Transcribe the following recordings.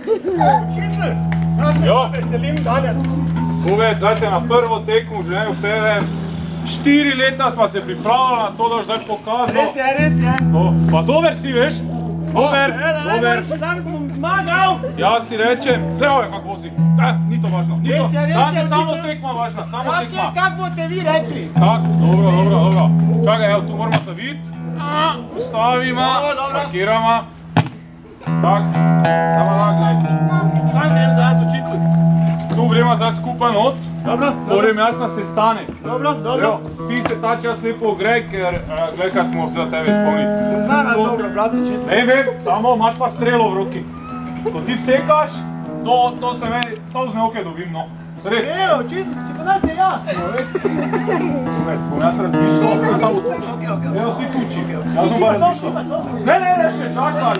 Učitelj, jaz se veselim danes. Poved, zdaj te na prvo tekmo v življenju pelem. 4 leta sva se pripravila na to, da boš zdaj pokazal. Res je. Pa dober si, veš? Dober. Danes bom zmagal. Jaz ti rečem, gledaj kako vozi. Ni to važno. Res je. Danes je samo tekma važna, samo tekma. Kak boste vi rekli? Tak, dobro. Čakaj, evo, tu moramo se videti. Ustavimo, parkiramo. Tak, samo gledaj si. Kam grem zdaj, učitelj? Tu gremo zdaj skupaj not. Dobro. Moram jaz na sestanek. Dobro. Ti se ta čas lepo ogrej, ker gledaj, kaj smo se za tebe spomniti. Znam vas dobro, brat učitelj. Vem, samo imaš pa strelo v roki. Ko ti vsekaš, to se meni solzne oke dobim, no. Res. Evo, učitelj, če pa nas je jasno. Bom jaz razmišljal, ne samo tuči. Evo, si tuči. Jaz bom pa razmišljal. Ne, še čakaj.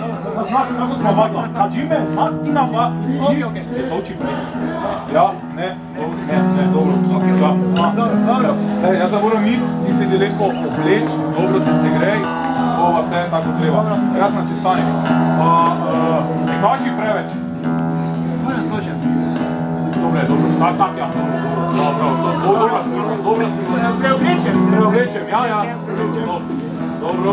Znati, kako smo vadla. A Džime, znati na pa. Je to uči prej. Ja, ne, dobro. Dobro. Jaz se moram iti, ti se ide lepo obleč, dobro se segrej. To vas vse tako treba. Jaz na sestanek. Ne kaši preveč. Dobro. Tak, ja. Dobro. Preoblečem, ja. Dobro.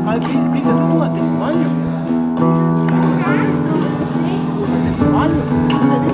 Ali vi se tu imate manju? Manju? Ne vi?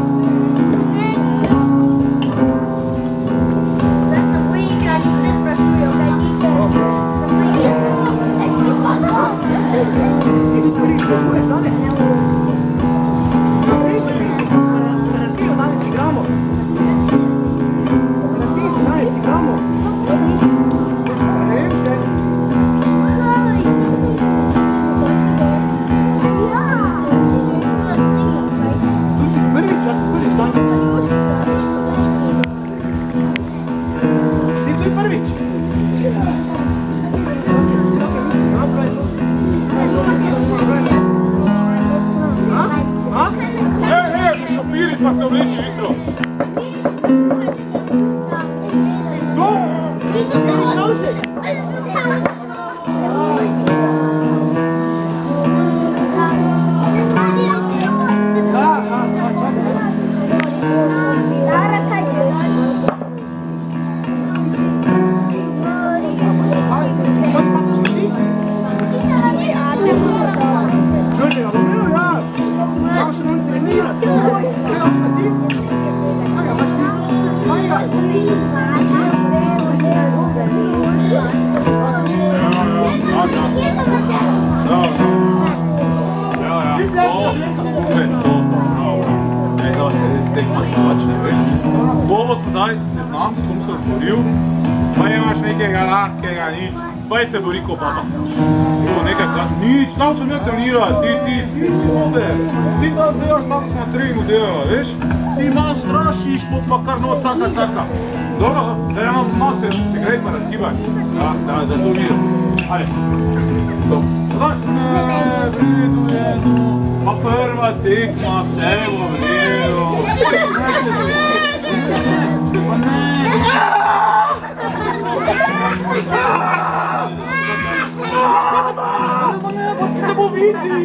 Pa se obleči jutro. Bomo se zdaj seznam, s kom se žboril, pa imaš nekega lahkega, nič, pa se bori ko papa. Nič, tam sem jaz trenirati, ti si dober, ti tam delaš, tam smo na treningu delala, veš? Ti malo strašiš, pa kar noč caka. Dobro, da imam malo se grej pa razgibaj, da to vidim. Ajde, to. Pa prva tekma, vse bo v redu. Pa ne. Če te bo vidi.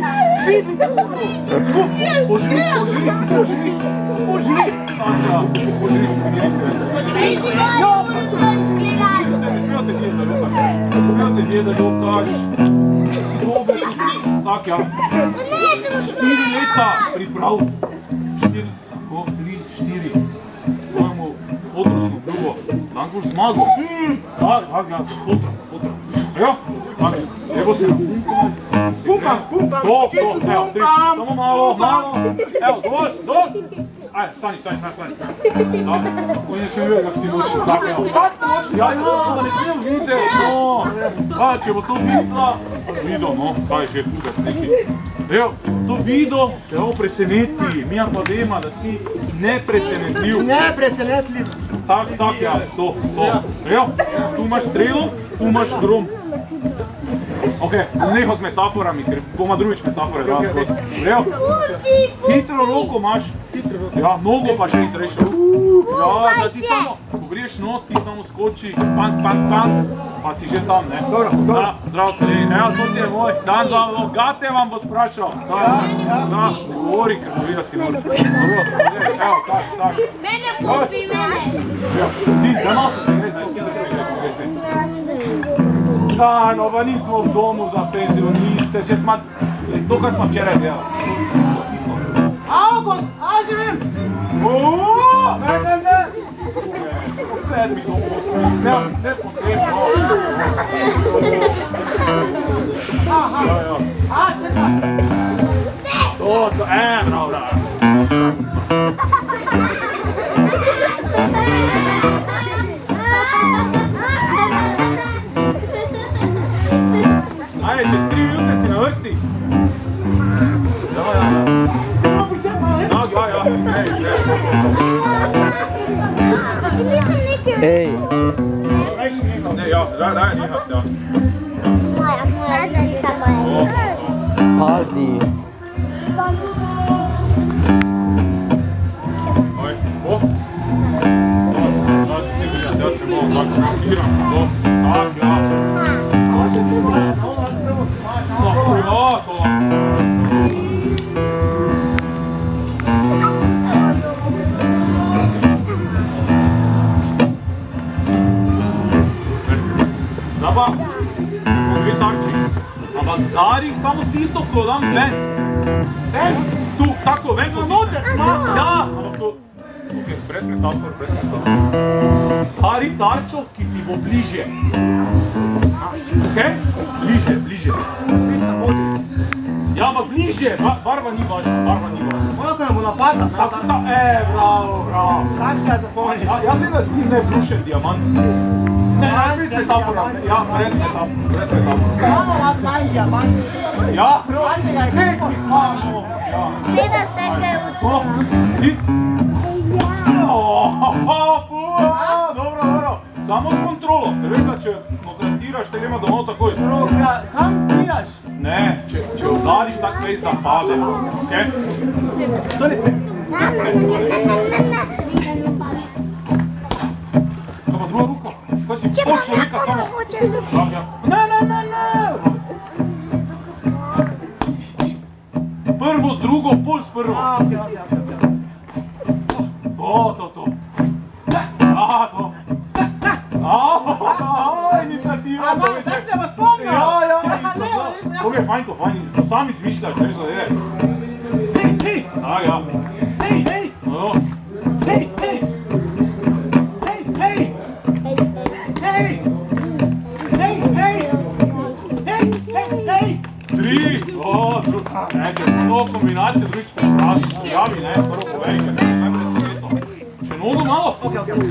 Požri. Anja, požri, smijate gledati, lokaš. Tak, ja. 4 leta priprav. 4. Tvojemu otrosno drugo. Dan boš zmagal. Tak, ja, potra. Ja, tak, evo se na pumpam. Pumpam. Samo malo. Evo, dovolj. Ajde, stani. On je sve uvijek ti moći. Tak ste moći? Ja, pa ne smijem vidjeti. No, če bo to videl, no, kaj je že tukaj neki. Evo, to video te ovo preseneti. Mi pa vemo, da si nepresenetljiv. Nepresenetljiv. Tak, ja, to. Evo, tu imaš strelo, tu imaš grom. Ok, neho s metaforami, ker bomo drugič metafore dali skozi. Vrejo? Hitro roko imaš. Ja, nogo pa še hitrejše. Ja, da ti samo, ko greš not, ti samo skoči, pank, pa si že tam, ne? Dobro. Zdravo, kolegi. Evo, to ti je moj. Dan za Gate vam bo sprašal. Da, ne govori, ker govira si moj. Dobro, evo, tak. Mene pupi, mene! Ti, da nosi se gre, zdaj, kjer se gre. Da, no, pa nismo v domu za penzioniste, če smo, to, kar smo včeraj delali. August, živim! Ne! Od 7 do 8, ne potrebno. To, bravo. Ajde, čez 3 minute si na vrsti. Ej! Ne, ja, daj nihat, ja. Pazi! Oj, o. Daš si vidjeti, ja se malo tako nasiram, to, tak, ja. Ja, to. Zdaj pa, dve tarči. Ampak dari samo tisto, ko dam ven. Ven? Tu, tako, ven kot noter. Ja, ampak to, tukaj, brez metafor. Dari tarčo, ki ti bo bliže. Okej? Bliže. Ja, ampak bliže, barva ni važna, Ono ko nam bo napadla, bravo. tak se je zapomnil. Jaz sem da s tim ne brušen diamant. Ne, brez metafora. Ja, brez metafora. Samo vas manjka, Ja, nek mi smamo. Gleda se kaj O, ti? Dobro. Samo s kontrolo. Te veš, da če notratiraš, te gremo domov takoj. Kam tiraš? Ne, če udariš tak vez, da pade. Okej? Doli se. Kaj pa druga ruka? Kaj si pol človeka samo? Ne. Prvo z drugo, pol s prvo. Okej. To. To. Inicijativa. Zdaj se vas spomnil. Ja. To je fajn, to sam izmišljaš, veš, da je. Hej. Ja. Hej. No. Hej. Tri. To kombinacijo drugič pojavi, ne, prvo povej, ker se ne brez sveto. Še nogo malo?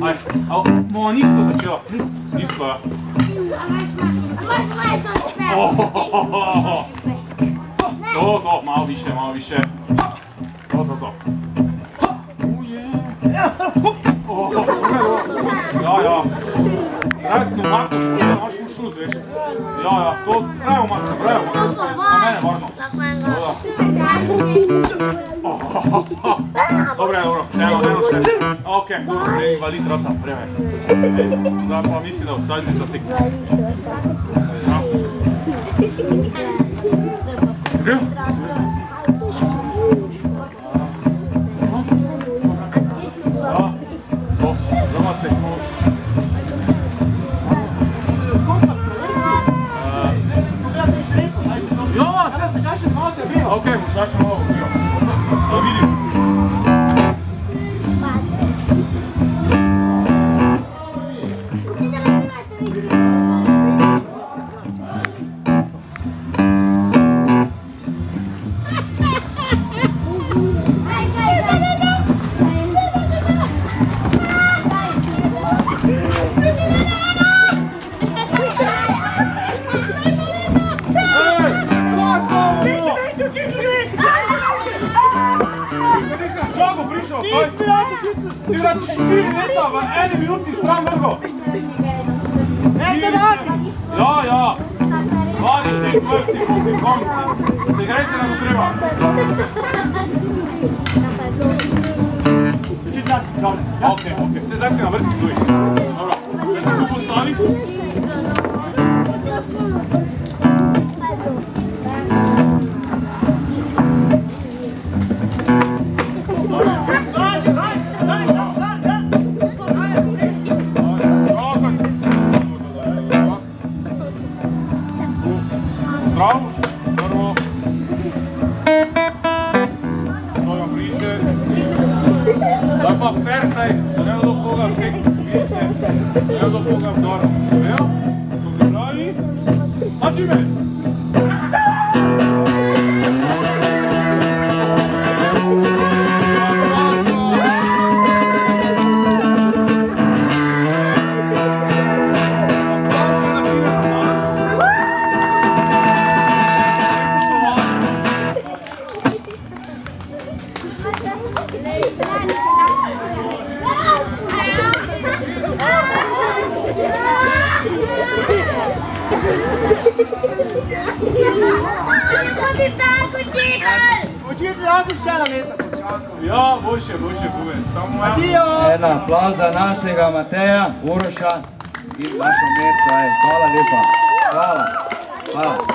Aj, bomo nizko začela. Nizko, ja. Imaš svoje to šper. To, malo više. To. Ja. Resno umakno, da imaš v šuz, veš. Ja, to treba umakno. Na mene varno. Dobro, eno še. Ok, dobro, ne invalid rata, premer. Zdaj pa misli, da odsajdi za tekme. Ja. Gre? Ja, to, doma tekmo. Ja, sve. Ok, mušaš malo bio. Da vidim. Ti vrat 4 leta v 1 minuti stran vrgo. Ne se radi. Ja. Variš te prsti, momci. Ne igraj se nego treba. Učiti jasno, dobro. Okej. Sve zaši na vrsti tu. Dobro. Da se tu postavi. Zdravo, prvo. Stojom priče. Daj pa pertaj, da nema do koga štekti, vidite. Nema do koga vdara. Evo, to ga pravi. Hađi me! Učiti različana meta. Ja, boljše, buvec. Samo ja. Jedan aplauz za našega Mateja, Uroša i našu Mirku. Hvala lijepa. Hvala.